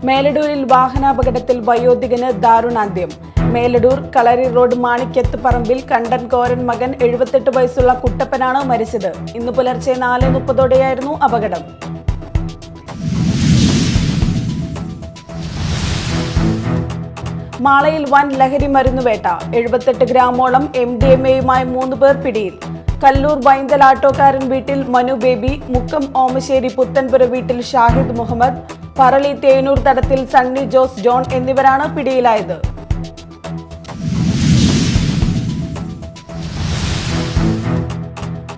മേലടൂരിൽ വാഹനാപകടത്തിൽ വയോധികന് ദാരുണാന്ത്യം. മേലടൂർ കളരി റോഡ് മാണിക്യത്ത് പറമ്പിൽ കണ്ടൻകോരൻ മകൻ 78 വയസ്സുള്ള കുട്ടപ്പനാണ് മരിച്ചത്. ഇന്ന് പുലർച്ചെ 4:30 അപകടം. മാളയിൽ വൻ ലഹരി മരുന്നുവേട്ട. 78 ഗ്രാമോളം MDMAയുമായി 3 പേർ പിടിയിൽ. കല്ലൂർ വൈന്തൽ ആട്ടോക്കാരൻ വീട്ടിൽ മനു ബേബി, മുക്കം ഓമശ്ശേരി പുത്തൻപുര വീട്ടിൽ ഷാഹിദ് മുഹമ്മദ്, പറളി തേനൂർ തടത്തിൽ സണ്ണി ജോസ് ജോൺ എന്നിവരാണ് പിടിയിലായത്.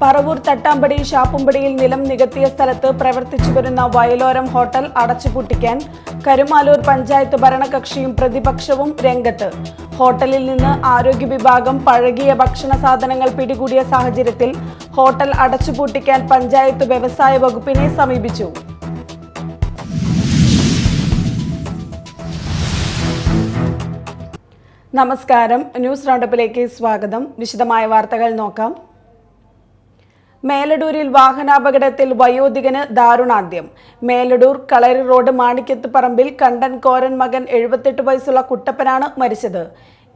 പറവൂർ തട്ടാമ്പടി ഷാപ്പുംപടിയിൽ നിലം നികത്തിയ സ്ഥലത്ത് പ്രവർത്തിച്ചു വരുന്ന വയലോരം ഹോട്ടൽ അടച്ചുപൂട്ടിക്കാൻ കരുമാലൂർ പഞ്ചായത്ത് ഭരണകക്ഷിയും പ്രതിപക്ഷവും രംഗത്ത്. ഹോട്ടലിൽ നിന്ന് ആരോഗ്യ വിഭാഗം പഴകിയ ഭക്ഷണ സാധനങ്ങൾ പിടികൂടിയ സാഹചര്യത്തിൽ ഹോട്ടൽ അടച്ചുപൂട്ടിക്കാൻ പഞ്ചായത്ത് വ്യവസായ വകുപ്പിനെ സമീപിച്ചു. നമസ്കാരം, ന്യൂസ് റൗണ്ടപ്പിലേക്ക് സ്വാഗതം. വിശദമായ വാർത്തകൾ നോക്കാം. മേലടൂരിൽ വാഹനാപകടത്തിൽ വയോധികന് ദാരുണാന്ത്യം. മേലടൂർ കളരി റോഡ് മാണിക്യത്ത് പറമ്പിൽ കണ്ടൻകോരൻ മകൻ 78 വയസ്സുള്ള കുട്ടപ്പനാണ് മരിച്ചത്.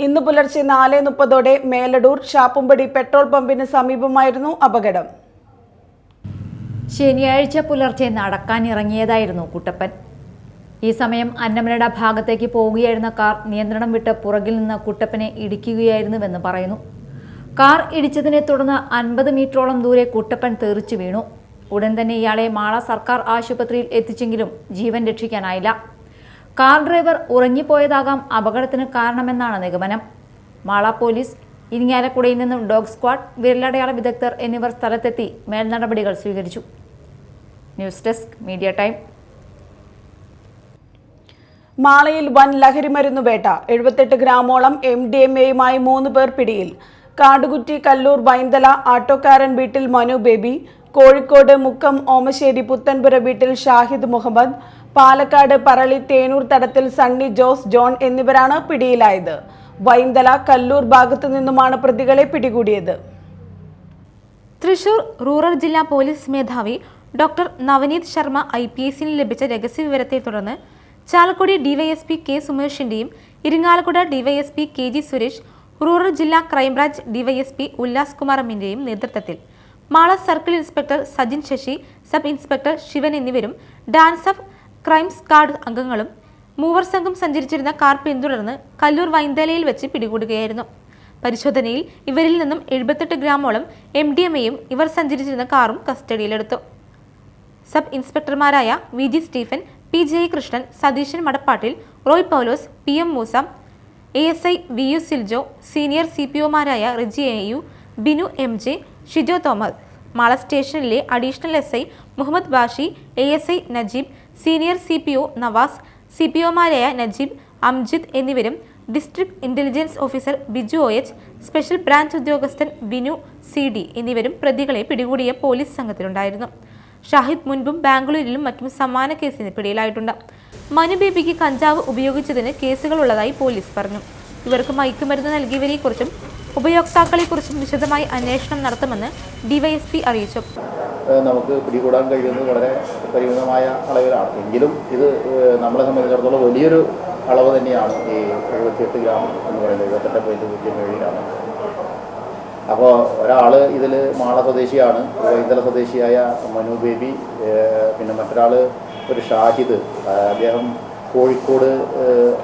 ഇന്ന് പുലർച്ചെ 4:30 മേലടൂർ ഷാപ്പുംപടി പെട്രോൾ പമ്പിന് സമീപമായിരുന്നു അപകടം. ശനിയാഴ്ച പുലർച്ചെ നടക്കാനിറങ്ങിയതായിരുന്നു കുട്ടപ്പൻ. ഈ സമയം അന്നമനട ഭാഗത്തേക്ക് പോവുകയായിരുന്ന കാർ നിയന്ത്രണം വിട്ട് പുറകിൽ നിന്ന് കുട്ടപ്പനെ ഇടിക്കുകയായിരുന്നുവെന്ന് പറയുന്നു. കാർ ഇടിച്ചതിനെ തുടർന്ന് 50 മീറ്ററോളം ദൂരെ കുട്ടപ്പൻ തെറിച്ചു വീണു. ഉടൻ തന്നെ ഇയാളെ മാള സർക്കാർ ആശുപത്രിയിൽ എത്തിച്ചെങ്കിലും ജീവൻ രക്ഷിക്കാനായില്ല. കാർ ഡ്രൈവർ ഉറങ്ങിപ്പോയതാകാം അപകടത്തിന് കാരണമെന്നാണ് നിഗമനം. മാള പോലീസ്, ഇരിങ്ങാലക്കുടയിൽ നിന്നും ഡോഗ് സ്ക്വാഡ്, വിരലടയാള വിദഗ്ധർ എന്നിവർ സ്ഥലത്തെത്തി മേൽനടപടികൾ സ്വീകരിച്ചു. News desk media time. മാളയിൽ വൻ ലഹരി മരുന്നുവേട്ട. 78 ഗ്രാമോളം MDMAയുമായി 3 പേർ പിടിയിൽ. കാടുകുറ്റി കല്ലൂർ വൈന്തല ആട്ടോക്കാരൻ വീട്ടിൽ മനു ബേബി, കോഴിക്കോട് മുക്കം ഓമശ്ശേരി പുത്തൻപുര വീട്ടിൽ ഷാഹിദ് മുഹമ്മദ്, പാലക്കാട് പറളി തേനൂർ തടത്തിൽ സണ്ണി ജോസ് ജോൺ എന്നിവരാണ് പിടിയിലായത്. വൈന്തല കല്ലൂർ ഭാഗത്തു നിന്നുമാണ് പ്രതികളെ പിടികൂടിയത്. തൃശൂർ റൂറൽ ജില്ലാ പോലീസ് മേധാവി ഡോക്ടർ നവനീത് ശർമ്മ IPSന് ലഭിച്ച രഹസ്യവിവരത്തെ തുടർന്ന് ചാലക്കുടി DYSP K സുമേഷിന്റെയും Irinjalakuda DYSP KG Suresh, rural ജില്ലാ ക്രൈംബ്രാഞ്ച് DYSP ഉല്ലാസ് കുമാറിന്റെയും നേതൃത്വത്തിൽ Mala circle inspector Sajin Sasi, sub inspector Sivan എന്നിവരും ഡാൻസ് ഓഫ് ക്രൈം സ്ക്വാഡ് അംഗങ്ങളും മൂവർ സംഘം സഞ്ചരിച്ചിരുന്ന കാർ പിന്തുടർന്ന് കല്ലൂർ വൈന്തലയിൽ വെച്ച് പിടികൂടുകയായിരുന്നു. പരിശോധനയിൽ ഇവരിൽ നിന്നും 78 ഗ്രാമോളം MDMAയും ഇവർ സഞ്ചരിച്ചിരുന്ന കാറും കസ്റ്റഡിയിലെടുത്തു. സബ് ഇൻസ്പെക്ടർമാരായ VG Stephen, PJ Krishnan, Satheesan Madappattil, Roy Paulose, PM Moosa, ASI VU Siljo, senior CPOമാരായ Riji AU, Binu MJ, Shijo Thomas, Mala സ്റ്റേഷനിലെ additional SI Muhammad Bashi, ASI Najeeb, senior CPO Navas, CPOമാരായ നജീബ്, അംജിദ് എന്നിവരും district intelligence officer Biju OH, special branch ഉദ്യോഗസ്ഥൻ ബിനു CD എന്നിവരും പ്രതികളെ പിടികൂടിയ പോലീസ് സംഘത്തിലുണ്ടായിരുന്നു. ഷാഹിദ് മുൻപും ബാംഗ്ലൂരിലും മറ്റും സമാന കേസിന് പിടിയിലായിട്ടുണ്ട്. മനു ബേബിക്ക് കഞ്ചാവ് ഉപയോഗിച്ചതിന് കേസുകളുള്ളതായി പോലീസ് പറഞ്ഞു. ഇവർക്ക് മയക്കുമരുന്ന് നൽകിയവരെക്കുറിച്ചും ഉപയോക്താക്കളെക്കുറിച്ചും വിശദമായി അന്വേഷണം നടത്തുമെന്ന് DYSP അറിയിച്ചു. നമുക്ക് പിടികൂടാൻ കഴിയുന്നത് വളരെ പരിമിതമായ അളവിലാണ്. എങ്കിലും ഇത് നമ്മളെ സംബന്ധിച്ചിടത്തോളം വലിയൊരു അളവ് തന്നെയാണ്. ഈ 78 ഗ്രാം എന്ന് പറയുന്നത് 78.07 അപ്പോൾ ഒരാൾ ഇതിൽ മാള സ്വദേശിയാണ്, വൈന്തല സ്വദേശിയായ മനു ബേബി, പിന്നെ മറ്റൊരാൾ ഒരു ഷാഹിദ്, അദ്ദേഹം കോഴിക്കോട്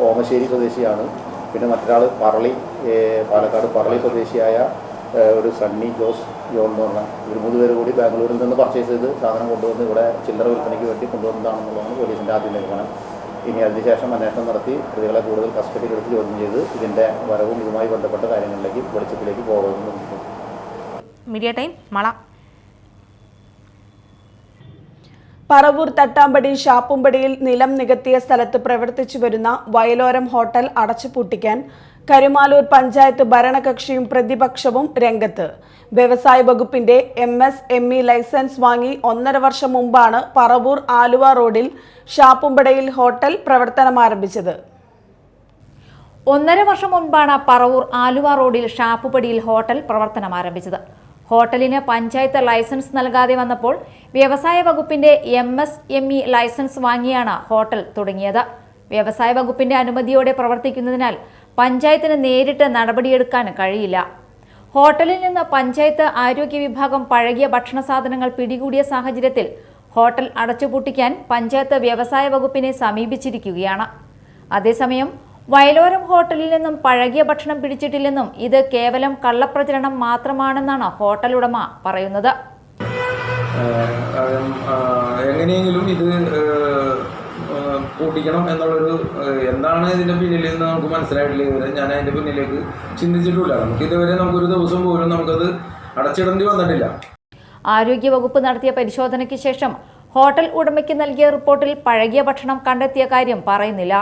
ഓമശ്ശേരി സ്വദേശിയാണ്. പിന്നെ മറ്റൊരാൾ പാലക്കാട് പറളി സ്വദേശിയായ ഒരു സണ്ണി ജോസ് ജോൺ എന്ന് പറഞ്ഞാൽ ഇവർ 3 പേര് കൂടി ബാംഗ്ലൂരിൽ നിന്ന് പർച്ചേസ് ചെയ്ത് സാധനം കൊണ്ടുവന്ന് ഇവിടെ ചില്ലറ വിൽപ്പനയ്ക്ക് വേണ്ടി കൊണ്ടുവന്നതാണെന്നുള്ളതാണ് പോലീസിൻ്റെ ആദ്യ നിഗമനം. ഇനി അതിനുശേഷം അന്വേഷണം നടത്തി പ്രതികളെ കൂടുതൽ കസ്റ്റഡിയിലെടുത്ത് ചോദ്യം ചെയ്ത് ഇതിൻ്റെ വരവും ഇതുമായി ബന്ധപ്പെട്ട കാര്യങ്ങളിലേക്ക് വെളിച്ചത്തിലേക്ക് പോകുമെന്ന്. Media time Mala. പറവൂർ തട്ടാമ്പടി ഷാപ്പുംപടിയിൽ നിലം നികത്തിയ സ്ഥലത്ത് പ്രവർത്തിച്ചു വരുന്ന വയലോരം ഹോട്ടൽ അടച്ചുപൂട്ടിക്കാൻ കരുമാലൂർ പഞ്ചായത്ത് ഭരണകക്ഷിയും പ്രതിപക്ഷവും രംഗത്ത്. വ്യവസായ വകുപ്പിന്റെ MSME ലൈസൻസ് വാങ്ങി 1.5 വർഷം മുമ്പാണ് പറവൂർ ആലുവ റോഡിൽ ഷാപ്പുംപടിയിൽ ഹോട്ടൽ പ്രവർത്തനമാരംഭിച്ചത്. 1.5 വർഷം മുൻപാണ് പറവൂർ ആലുവ റോഡിൽ ഷാപ്പുപടിയിൽ ഹോട്ടൽ പ്രവർത്തനമാരംഭിച്ചത്. ഹോട്ടലിന് പഞ്ചായത്ത് ലൈസൻസ് നൽകാതെ വന്നപ്പോൾ വ്യവസായ വകുപ്പിന്റെ MSME ലൈസൻസ് വാങ്ങിയാണ് ഹോട്ടൽ തുടങ്ങിയത്. വ്യവസായ വകുപ്പിന്റെ അനുമതിയോടെ പ്രവർത്തിക്കുന്നതിനാൽ പഞ്ചായത്തിന് നേരിട്ട് നടപടിയെടുക്കാൻ കഴിയില്ല. ഹോട്ടലിൽ നിന്ന് പഞ്ചായത്ത് ആരോഗ്യ വിഭാഗം പഴകിയ ഭക്ഷണ സാധനങ്ങൾ പിടികൂടിയ സാഹചര്യത്തിൽ ഹോട്ടൽ അടച്ചുപൂട്ടിക്കാൻ പഞ്ചായത്ത് വ്യവസായ വകുപ്പിനെ സമീപിച്ചിരിക്കുകയാണ്. അതേസമയം വയലോരം ഹോട്ടലിൽ നിന്നും പഴകിയ ഭക്ഷണം പിടിച്ചിട്ടില്ലെന്നും ഇത് കേവലം കള്ളപ്രചരണം മാത്രമാണെന്നാണ് ഹോട്ടൽ ഉടമ പറയുന്നത്. എങ്ങനെയെങ്കിലും ഇത് പൂട്ടിക്കണം എന്നുള്ളൊരു എന്താണ് ഇതിൻ്റെ പിന്നിൽ നിന്ന് നമുക്ക് മനസ്സിലായിട്ടില്ല. ഇതുവരെ ഞാൻ അതിൻ്റെ പിന്നിലേക്ക് ചിന്തിച്ചിട്ടില്ല. നമുക്ക് ഇതുവരെ നമുക്കൊരു ദിവസം പോലും നമുക്കത് അടച്ചിടേണ്ടി വന്നിട്ടില്ല. ആരോഗ്യവകുപ്പ് നടത്തിയ പരിശോധനയ്ക്ക് ശേഷം ഹോട്ടൽ ഉടമയ്ക്ക് നൽകിയ റിപ്പോർട്ടിൽ പഴകിയ ഭക്ഷണം കണ്ടെത്തിയ കാര്യം പറയുന്നില്ല.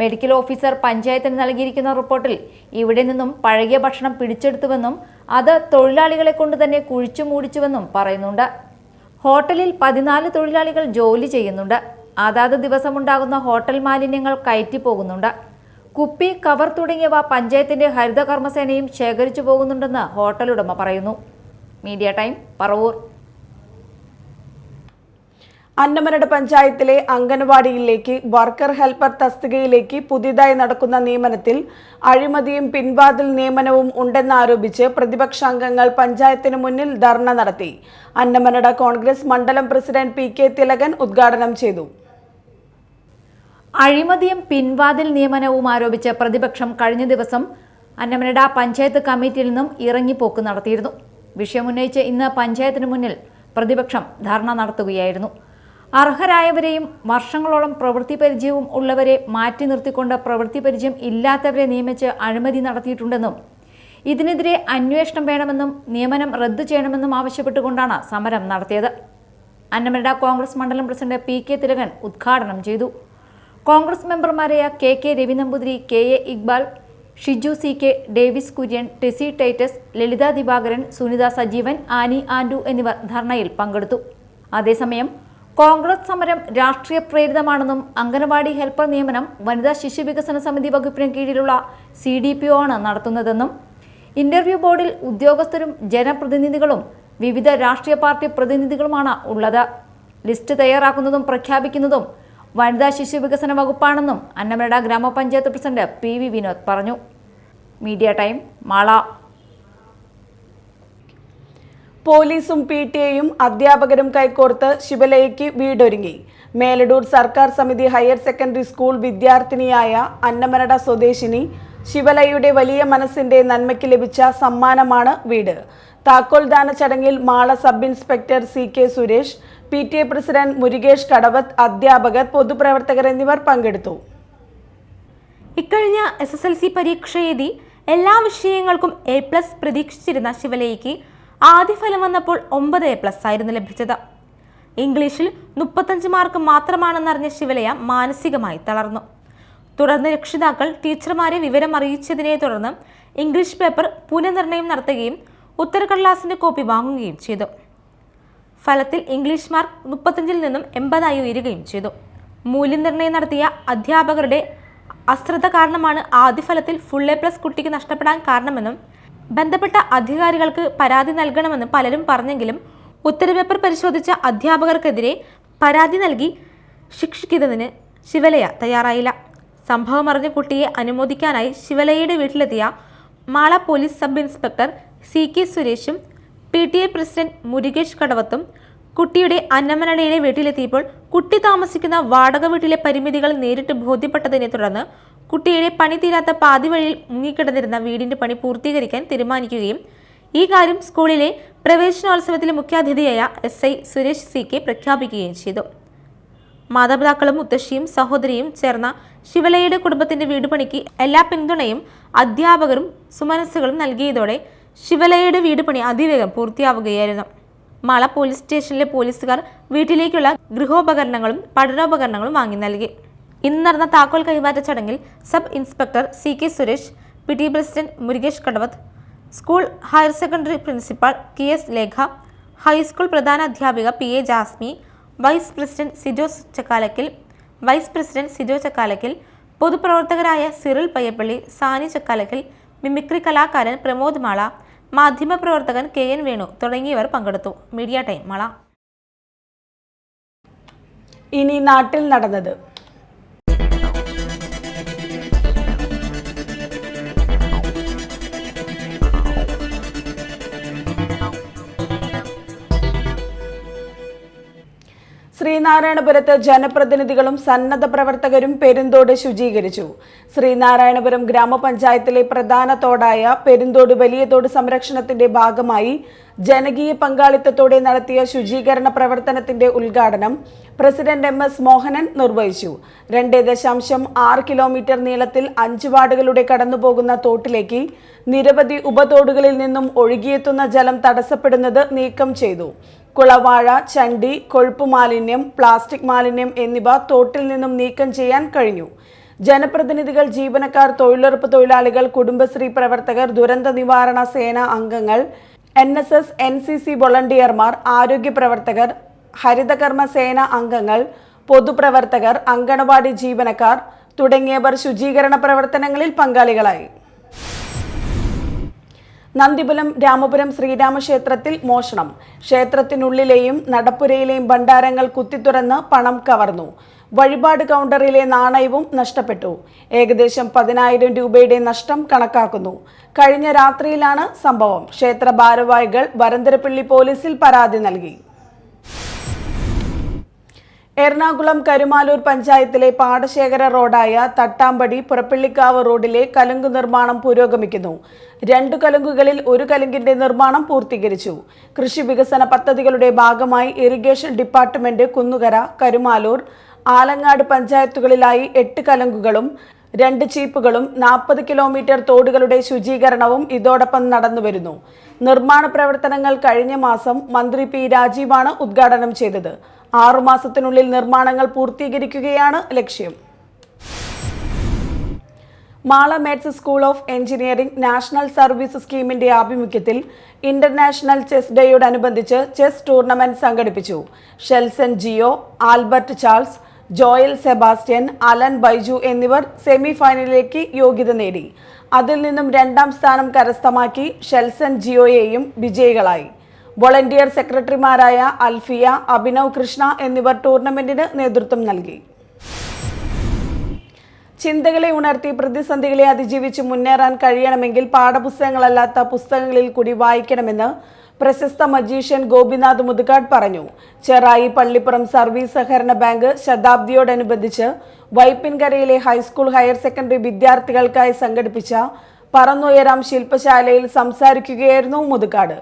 മെഡിക്കൽ ഓഫീസർ പഞ്ചായത്തിന് നൽകിയിരിക്കുന്ന റിപ്പോർട്ടിൽ ഇവിടെ നിന്നും പഴകിയ ഭക്ഷണം പിടിച്ചെടുത്തുവെന്നും അത് തൊഴിലാളികളെ കൊണ്ട് തന്നെ കുഴിച്ചു മൂടിച്ചുവെന്നും പറയുന്നുണ്ട്. ഹോട്ടലിൽ 14 തൊഴിലാളികൾ ജോലി ചെയ്യുന്നുണ്ട്. അതാത് ദിവസമുണ്ടാകുന്ന ഹോട്ടൽ മാലിന്യങ്ങൾ കയറ്റി പോകുന്നുണ്ട്. കുപ്പി, കവർ തുടങ്ങിയവ പഞ്ചായത്തിന്റെ ഹരിത കർമ്മസേനയും ശേഖരിച്ചു പോകുന്നുണ്ടെന്ന് ഹോട്ടൽ ഉടമ പറയുന്നു. Media time, Paravur. അന്നമനട പഞ്ചായത്തിലെ അംഗൻവാടിയിലേക്ക് വർക്കർ ഹെൽപ്പർ തസ്തികയിലേക്ക് പുതിയതായി നടക്കുന്ന നിയമനത്തിൽ അഴിമതിയും പിൻവാതിൽ നിയമനവും ഉണ്ടെന്നാരോപിച്ച് പ്രതിപക്ഷാംഗങ്ങൾ പഞ്ചായത്തിന് മുന്നിൽ ധർണ നടത്തി. അന്നമനട കോൺഗ്രസ് മണ്ഡലം പ്രസിഡന്റ് PK തിലകൻ ഉദ്ഘാടനം ചെയ്തു. അഴിമതിയും പിൻവാതിൽ നിയമനവും ആരോപിച്ച് പ്രതിപക്ഷം കഴിഞ്ഞ ദിവസം അന്നമനട പഞ്ചായത്ത് കമ്മിറ്റിയിൽ നിന്നും ഇറങ്ങിപ്പോക്ക് നടത്തിയിരുന്നു. വിഷയമുന്നയിച്ച് ഇന്ന് പഞ്ചായത്തിന് മുന്നിൽ പ്രതിപക്ഷം ധർണ നടത്തുകയായിരുന്നു. അർഹരായവരെയും വർഷങ്ങളോളം പ്രവൃത്തി പരിചയവും ഉള്ളവരെ മാറ്റി നിർത്തിക്കൊണ്ട് പ്രവൃത്തി പരിചയം ഇല്ലാത്തവരെ നിയമിച്ച് അഴിമതി നടത്തിയിട്ടുണ്ടെന്നും ഇതിനെതിരെ അന്വേഷണം വേണമെന്നും നിയമനം റദ്ദു ചെയ്യണമെന്നും ആവശ്യപ്പെട്ടുകൊണ്ടാണ് സമരം നടത്തിയത്. അന്നമനട കോൺഗ്രസ് മണ്ഡലം പ്രസിഡന്റ് PK തിലകൻ ഉദ്ഘാടനം ചെയ്തു. കോൺഗ്രസ് മെമ്പർമാരായ KK Ravi Namboothiri, KA Iqbal, Shiju CK, Davis Kurian, Tessy Titus, Lalitha Divakaran, Sunitha Sajeevan, Annie Andu എന്നിവർ ധർണയിൽ പങ്കെടുത്തു. അതേസമയം കോൺഗ്രസ് സമരം രാഷ്ട്രീയ പ്രേരിതമാണെന്നും അംഗനവാടി ഹെൽപ്പർ നിയമനം വനിതാ ശിശു വികസന സമിതി വകുപ്പിന് കീഴിലുള്ള CDPO ആണ് നടത്തുന്നതെന്നും ഇന്റർവ്യൂ ബോർഡിൽ ഉദ്യോഗസ്ഥരും ജനപ്രതിനിധികളും വിവിധ രാഷ്ട്രീയ പാർട്ടി പ്രതിനിധികളുമാണ് ഉള്ളത്. ലിസ്റ്റ് തയ്യാറാക്കുന്നതും പ്രഖ്യാപിക്കുന്നതും വനിതാ ശിശു വികസന വകുപ്പാണെന്നും അന്നമനട ഗ്രാമപഞ്ചായത്ത് പ്രസിഡന്റ് PV വിനോദ് പറഞ്ഞു. Media time, Mala. പോലീസും PTA-യും അധ്യാപകരും കൈകോർത്ത് ശിവലയയ്ക്ക് വീടൊരുങ്ങി. മേലടൂർ സർക്കാർ സമിതി ഹയർ സെക്കൻഡറി സ്കൂൾ വിദ്യാർത്ഥിനിയായ അന്നമനട സ്വദേശിനി ശിവലയുടെ വലിയ മനസ്സിന്റെ നന്മയ്ക്ക് ലഭിച്ച സമ്മാനമാണ് വീട്. താക്കോൽദാന ചടങ്ങിൽ Mala sub inspector CK Suresh, PTA president Murukesh Kadavath, അധ്യാപകർ, പൊതുപ്രവർത്തകർ എന്നിവർ പങ്കെടുത്തു. ഇക്കഴിഞ്ഞ SSLC പരീക്ഷ എഴുതി എല്ലാ വിഷയങ്ങൾക്കും A+ പ്രതീക്ഷിച്ചിരുന്ന ശിവലയ്ക്ക് ആദ്യ ഫലം വന്നപ്പോൾ 9 A+ ആയിരുന്നു ലഭിച്ചത്. ഇംഗ്ലീഷിൽ 35 മാർക്ക് മാത്രമാണെന്നറിഞ്ഞ ശിവലയ മാനസികമായി തളർന്നു. തുടർന്ന് രക്ഷിതാക്കൾ ടീച്ചർമാരെ വിവരം അറിയിച്ചതിനെ തുടർന്ന് ഇംഗ്ലീഷ് പേപ്പർ പുനർനിർണയം നടത്തുകയും ഉത്തരക്കടലാസിന്റെ കോപ്പി വാങ്ങുകയും ചെയ്തു. ഫലത്തിൽ ഇംഗ്ലീഷ് മാർക്ക് 35-ൽ നിന്നും 80 ഉയരുകയും ചെയ്തു. മൂല്യനിർണ്ണയം നടത്തിയ അധ്യാപകരുടെ അശ്രദ്ധ കാരണമാണ് ആദ്യ ഫലത്തിൽ ഫുൾ A+ കുട്ടിക്ക് നഷ്ടപ്പെടാൻ കാരണമെന്നും ബന്ധപ്പെട്ട അധികാരികൾക്ക് പരാതി നൽകണമെന്ന് പലരും പറഞ്ഞെങ്കിലും ഉത്തരപേപ്പർ പരിശോധിച്ച അധ്യാപകർക്കെതിരെ പരാതി നൽകി ശിക്ഷിക്കുന്നതിന് ശിവലയ തയ്യാറായില്ല. സംഭവം അറിഞ്ഞ കുട്ടിയെ അനുമോദിക്കാനായി ശിവലയയുടെ വീട്ടിലെത്തിയ Mala police sub inspector CK സുരേഷും PTA പ്രസിഡന്റ് മുരുകേഷ് കടവത്തും കുട്ടിയുടെ അന്നമനടയിലെ വീട്ടിലെത്തിയപ്പോൾ കുട്ടി താമസിക്കുന്ന വാടക വീട്ടിലെ പരിമിതികൾ നേരിട്ട് ബോധ്യപ്പെട്ടതിനെ തുടർന്ന് കുട്ടിയുടെ പണി തീരാത്ത പാതി വഴിയിൽ മുങ്ങിക്കിടന്നിരുന്ന വീടിന്റെ പണി പൂർത്തീകരിക്കാൻ തീരുമാനിക്കുകയും ഈ കാര്യം സ്കൂളിലെ പ്രവേശനോത്സവത്തിലെ മുഖ്യാതിഥിയായ SI സുരേഷ് CK പ്രഖ്യാപിക്കുകയും ചെയ്തു. മാതാപിതാക്കളും മുത്തശ്ശിയും സഹോദരിയും ചേർന്ന ശിവലയുടെ കുടുംബത്തിന്റെ വീട് പണിക്ക് എല്ലാ പിന്തുണയും അധ്യാപകരും സുമനസ്സുകളും നൽകിയതോടെ ശിവലയുടെ വീട് പണി അതിവേഗം പൂർത്തിയാവുകയായിരുന്നു. മാള പോലീസ് സ്റ്റേഷനിലെ പോലീസുകാർ വീട്ടിലേക്കുള്ള ഗൃഹോപകരണങ്ങളും പഠനോപകരണങ്ങളും വാങ്ങി നൽകി. ഇന്ന് നടന്ന താക്കോൽ കൈമാറ്റ ചടങ്ങിൽ sub inspector CK Suresh, PTA president Murukesh Kadavath, school higher secondary principal KS Lekha, high school പ്രധാന അധ്യാപിക PA Jasmi, vice president Sijo Chakkalakkal, പൊതുപ്രവർത്തകരായ സിറിൽ പയ്യപ്പള്ളി, സാനി ചക്കാലക്കൽ, മിമിക്രി കലാകാരൻ പ്രമോദ് മാള, മാധ്യമപ്രവർത്തകൻ KN വേണു തുടങ്ങിയവർ പങ്കെടുത്തു. Media time, Mala. ഇനി നാട്ടിൽ നടന്നത്. ശ്രീനാരായണപുരത്ത് ജനപ്രതിനിധികളും സന്നദ്ധ പ്രവർത്തകരും പെരുന്തോട് ശുചീകരിച്ചു. ശ്രീനാരായണപുരം ഗ്രാമപഞ്ചായത്തിലെ പ്രധാന തോടായ പെരുന്തോട് വലിയ തോട് സംരക്ഷണത്തിന്റെ ഭാഗമായി ജനകീയ പങ്കാളിത്തത്തോടെ നടത്തിയ ശുചീകരണ പ്രവർത്തനത്തിന്റെ ഉദ്ഘാടനം പ്രസിഡന്റ് MS മോഹനൻ നിർവഹിച്ചു. 2.6 കിലോമീറ്റർ നീളത്തിൽ 5 വാർഡുകളുടെ കടന്നുപോകുന്ന തോട്ടിലേക്ക് നിരവധി ഉപതോടുകളിൽ നിന്നും ഒഴുകിയെത്തുന്ന ജലം തടസ്സപ്പെടുന്നത് നീക്കം ചെയ്തു. കുളവാഴ, ചണ്ടി, കൊഴുപ്പ് മാലിന്യം, പ്ലാസ്റ്റിക് മാലിന്യം എന്നിവ തോട്ടിൽ നിന്നും നീക്കം ചെയ്യാൻ കഴിഞ്ഞു. ജനപ്രതിനിധികൾ, ജീവനക്കാർ, തൊഴിലുറപ്പ് തൊഴിലാളികൾ, കുടുംബശ്രീ പ്രവർത്തകർ, ദുരന്ത നിവാരണ സേന അംഗങ്ങൾ, NSS, NCC വോളണ്ടിയർമാർ, ആരോഗ്യ പ്രവർത്തകർ, ഹരിതകർമ്മ സേന അംഗങ്ങൾ, പൊതുപ്രവർത്തകർ, അങ്കണവാടി ജീവനക്കാർ തുടങ്ങിയവർ ശുചീകരണ പ്രവർത്തനങ്ങളിൽ പങ്കാളികളായി. നന്ദിപുരം രാമപുരം ശ്രീരാമക്ഷേത്രത്തിൽ മോഷണം. ക്ഷേത്രത്തിനുള്ളിലെയും നടപ്പുരയിലെയും ഭണ്ഡാരങ്ങൾ കുത്തിത്തുറന്ന് പണം കവർന്നു. വഴിപാട് കൗണ്ടറിലെ നാണയവും നഷ്ടപ്പെട്ടു. ഏകദേശം 10,000 രൂപയുടെ നഷ്ടം കണക്കാക്കുന്നു. കഴിഞ്ഞ രാത്രിയിലാണ് സംഭവം. ക്ഷേത്ര ഭാരവാഹികൾ വരന്തരപ്പള്ളി പോലീസിൽ പരാതി നൽകി. എറണാകുളം കരുമാലൂർ പഞ്ചായത്തിലെ പാടശേഖര റോഡായ തട്ടാമ്പടി പുറപ്പള്ളിക്കാവ് റോഡിലെ കലുങ്ക് നിർമ്മാണം പുരോഗമിക്കുന്നു. 2 കലുങ്കുകളിൽ 1 കലുങ്കിന്റെ നിർമ്മാണം പൂർത്തീകരിച്ചു. കൃഷി വികസന പദ്ധതികളുടെ ഭാഗമായി ഇറിഗേഷൻ ഡിപ്പാർട്ട്മെന്റ് കുന്നുകര, കരുമാലൂർ, ആലങ്ങാട് പഞ്ചായത്തുകളിലായി 8 കലുങ്കുകളും 2 ചീപ്പുകളും 40 കിലോമീറ്റർ തോടുകളുടെ ശുചീകരണവും ഇതോടൊപ്പം നടന്നുവരുന്നു. നിർമ്മാണ പ്രവർത്തനങ്ങൾ കഴിഞ്ഞ മാസം മന്ത്രി P രാജീവാണ് ഉദ്ഘാടനം ചെയ്തത്. 6 മാസത്തിനുള്ളിൽ നിർമ്മാണങ്ങൾ പൂർത്തീകരിക്കുകയാണ് ലക്ഷ്യം. Mala MET's school of engineering national service സ്കീമിന്റെ ആഭിമുഖ്യത്തിൽ ഇന്റർനാഷണൽ ചെസ് ഡേയോടനുബന്ധിച്ച് ചെസ് ടൂർണമെന്റ് സംഘടിപ്പിച്ചു. Shelson Jio, Albert Charles, Joel Sebastian, Alan Baiju എന്നിവർ സെമി ഫൈനലിലേക്ക് യോഗ്യത നേടി. അതിൽ നിന്നും 2ാം സ്ഥാനം കരസ്ഥമാക്കി ഷെൽസൺ ജിയോയെയും വിജയികളായി. വോളണ്ടിയർ സെക്രട്ടറിമാരായ അൽഫിയ, അഭിനവ് കൃഷ്ണ എന്നിവർ ടൂർണമെന്റിന് നേതൃത്വം നൽകി. ചിന്തകളെ ഉണർത്തി പ്രതിസന്ധികളെ അതിജീവിച്ച് മുന്നേറാൻ കഴിയണമെങ്കിൽ പാഠപുസ്തകങ്ങളല്ലാത്ത പുസ്തകങ്ങളിൽ കൂടി വായിക്കണമെന്ന് പ്രശസ്ത മജീഷ്യൻ ഗോപിനാഥ് മുതുകാട് പറഞ്ഞു. ചെറായി പള്ളിപ്പുറം സർവീസ് സഹകരണ ബാങ്ക് ശതാബ്ദിയോടനുബന്ധിച്ച് വൈപ്പിൻകരയിലെ ഹൈസ്കൂൾ ഹയർ സെക്കൻഡറി വിദ്യാർത്ഥികൾക്കായി സംഘടിപ്പിച്ച പറന്നുയരാം ശില്പശാലയിൽ സംസാരിക്കുകയായിരുന്നു മുതുകാട്.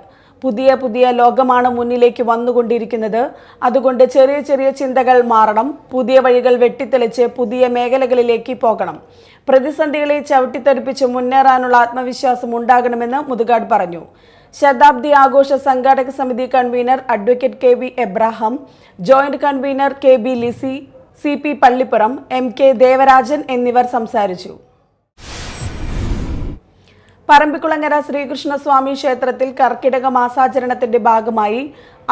പുതിയ ലോകമാണ് മുന്നിലേക്ക് വന്നുകൊണ്ടിരിക്കുന്നത്. അതുകൊണ്ട് ചെറിയ ചെറിയ ചിന്തകൾ മാറണം. പുതിയ വഴികൾ വെട്ടിത്തെളിച്ച് പുതിയ മേഖലകളിലേക്ക് പോകണം. പ്രതിസന്ധികളെ ചവിട്ടിത്തെറിപ്പിച്ച് മുന്നേറാനുള്ള ആത്മവിശ്വാസം ഉണ്ടാകണമെന്ന് മുതുകാട് പറഞ്ഞു. ശതാബ്ദി ആഘോഷ സംഘാടക സമിതി convener advocate KV Abraham, joint convener KB Lissy, CP Pallippuram, MK Devarajan എന്നിവർ സംസാരിച്ചു. പറമ്പിക്കുളങ്ങര ശ്രീകൃഷ്ണസ്വാമി ക്ഷേത്രത്തിൽ കർക്കിടക മാസാചരണത്തിന്റെ ഭാഗമായി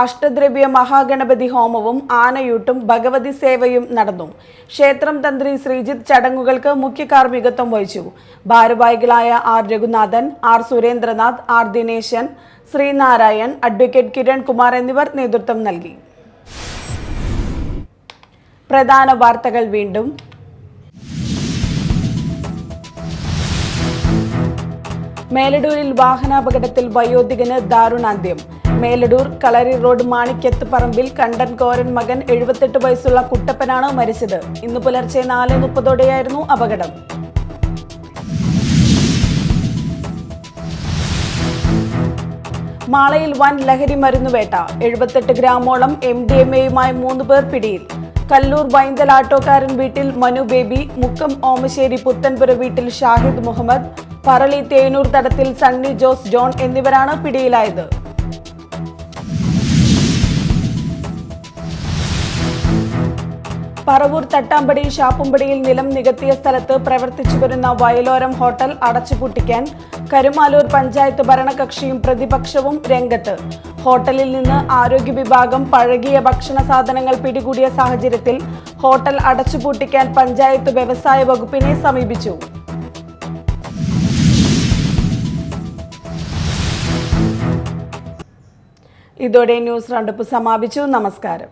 അഷ്ടദ്രവ്യ മഹാഗണപതി ഹോമവും ആനയൂട്ടും ഭഗവതി സേവയും നടന്നു. ക്ഷേത്രം തന്ത്രി ശ്രീജിത്ത് ചടങ്ങുകൾക്ക് മുഖ്യ കാർമ്മികത്വം വഹിച്ചു. ഭാരവാഹികളായ R Raghunathan, R Surendranath, R Dineshan, Sreenarayan, advocate Kiran Kumar എന്നിവർ നേതൃത്വം നൽകി. പ്രധാന വാർത്തകൾ വീണ്ടും. മേലടൂരിൽ വാഹനാപകടത്തിൽ വയോധികന് ദാരുണാന്ത്യം. മേലടൂർ കളരി റോഡ് മാണിക്യത്ത് പറമ്പിൽ കണ്ടൻ കോരൻ മകൻ 78 വയസ്സുള്ള കുട്ടപ്പനാണ് മരിച്ചത്. ഇന്ന് പുലർച്ചെ 4:30 അപകടം. മാളയിൽ വൻ ലഹരി മരുന്നുവേട്ട. 78 ഗ്രാമോളം MDMAയുമായി 3 പേർ പിടിയിൽ. കല്ലൂർ ബൈന്തൽ ആട്ടോക്കാരൻ വീട്ടിൽ മനു ബേബി, മുക്കം ഓമശ്ശേരി പുത്തൻപുര വീട്ടിൽ ഷാഹിദ് മുഹമ്മദ്, പറളി തേനൂർ തടത്തിൽ സണ്ണി ജോസ് ജോൺ എന്നിവരാണ് പിടിയിലായത്. പറവൂർ തട്ടാമ്പടി ഷാപ്പുംപടിയിൽ നിലം നികത്തിയ സ്ഥലത്ത് പ്രവർത്തിച്ചു വരുന്ന വയലോരം ഹോട്ടൽ അടച്ചുപൂട്ടിക്കാൻ കരുമാലൂർ പഞ്ചായത്ത് ഭരണകക്ഷിയും പ്രതിപക്ഷവും രംഗത്ത്. ഹോട്ടലിൽ നിന്ന് ആരോഗ്യ വിഭാഗം പഴകിയ ഭക്ഷണ സാധനങ്ങൾ പിടികൂടിയ സാഹചര്യത്തിൽ ഹോട്ടൽ അടച്ചുപൂട്ടിക്കാൻ പഞ്ചായത്ത് വ്യവസായ വകുപ്പിനെ സമീപിച്ചു. ഇതോടെ ന്യൂസ് റൗണ്ടപ്പ് സമാപിച്ചു. നമസ്കാരം.